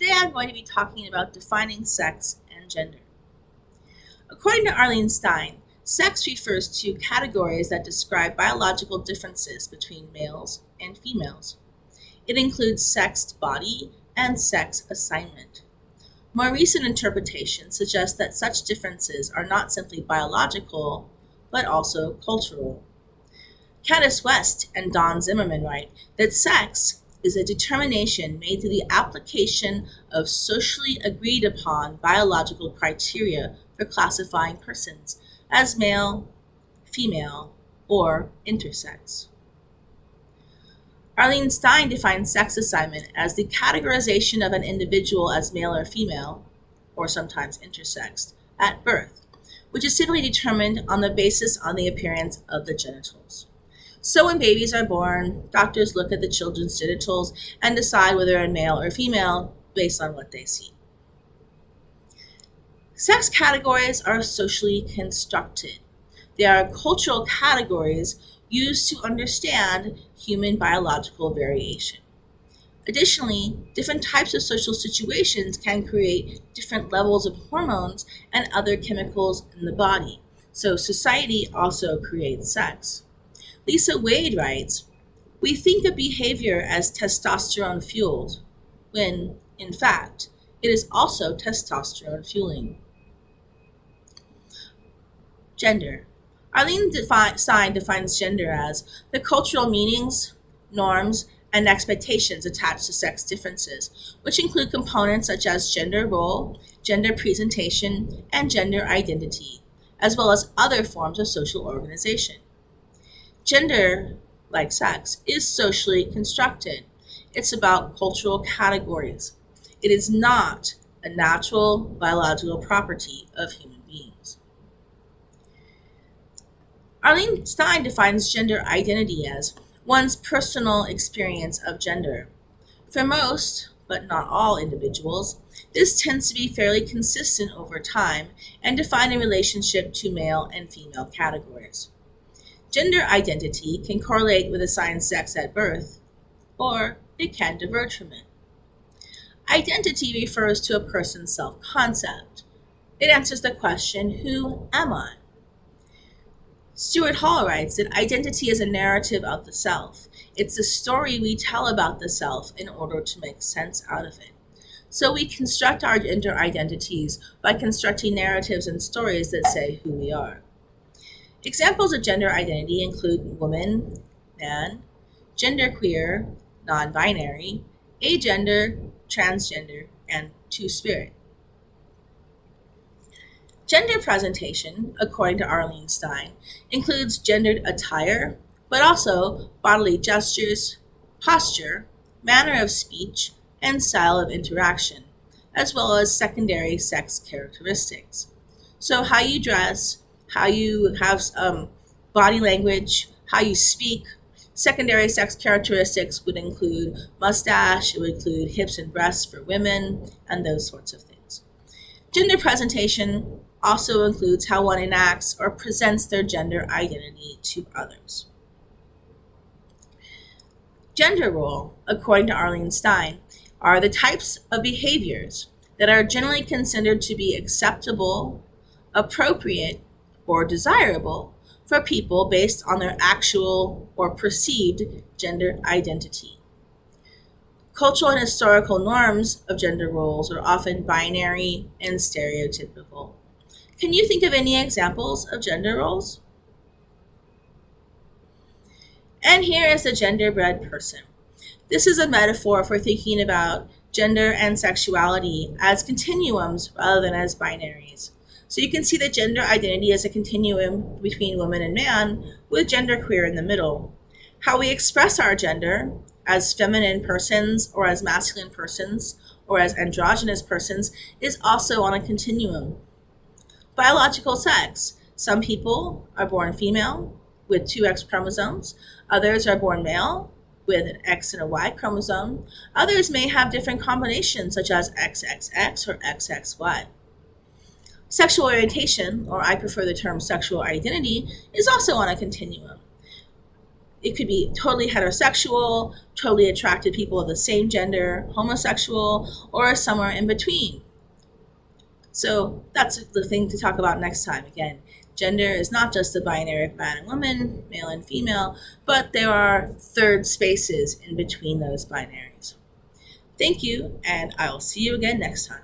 Today I'm going to be talking about defining sex and gender. According to Arlene Stein, sex refers to categories that describe biological differences between males and females. It includes sexed body and sex assignment. More recent interpretations suggest that such differences are not simply biological, but also cultural. Candace West and Don Zimmerman write that sex is a determination made through the application of socially agreed upon biological criteria for classifying persons as male, female, or intersex. Arlene Stein defines sex assignment as the categorization of an individual as male or female, or sometimes intersexed, at birth, which is typically determined on the basis of the appearance of the genitals. So when babies are born, doctors look at the children's genitals and decide whether they're male or female based on what they see. Sex categories are socially constructed. They are cultural categories used to understand human biological variation. Additionally, different types of social situations can create different levels of hormones and other chemicals in the body. So society also creates sex. Lisa Wade writes, "We think of behavior as testosterone fueled, when, in fact, it is also testosterone fueling." Gender. Arlene Stein defines gender as the cultural meanings, norms, and expectations attached to sex differences, which include components such as gender role, gender presentation, and gender identity, as well as other forms of social organization. Gender, like sex, is socially constructed. It's about cultural categories. It is not a natural biological property of human beings. Arlene Stein defines gender identity as one's personal experience of gender. For most, but not all individuals, this tends to be fairly consistent over time and defined in relationship to male and female categories. Gender identity can correlate with assigned sex at birth, or it can diverge from it. Identity refers to a person's self-concept. It answers the question, who am I? Stuart Hall writes that identity is a narrative of the self. It's the story we tell about the self in order to make sense out of it. So we construct our gender identities by constructing narratives and stories that say who we are. Examples of gender identity include woman, man, genderqueer, non-binary, agender, transgender, and two-spirit. Gender presentation, according to Arlene Stein, includes gendered attire, but also bodily gestures, posture, manner of speech, and style of interaction, as well as secondary sex characteristics. So how you dress, how you have body language, how you speak. Secondary sex characteristics would include mustache, it would include hips and breasts for women, and those sorts of things. Gender presentation also includes how one enacts or presents their gender identity to others. Gender role, according to Arlene Stein, are the types of behaviors that are generally considered to be acceptable, appropriate, or desirable for people based on their actual or perceived gender identity. Cultural and historical norms of gender roles are often binary and stereotypical. Can you think of any examples of gender roles? And here is the genderbread person. This is a metaphor for thinking about gender and sexuality as continuums rather than as binaries. So you can see that gender identity is a continuum between woman and man, with genderqueer in the middle. How we express our gender as feminine persons or as masculine persons or as androgynous persons is also on a continuum. Biological sex. Some people are born female with two X chromosomes. Others are born male with an X and a Y chromosome. Others may have different combinations such as XXX or XXY. Sexual orientation, or I prefer the term sexual identity, is also on a continuum. It could be totally heterosexual, totally attracted to people of the same gender, homosexual, or somewhere in between. So that's the thing to talk about next time. Again, gender is not just the binary of man and woman, male and female, but there are third spaces in between those binaries. Thank you, and I will see you again next time.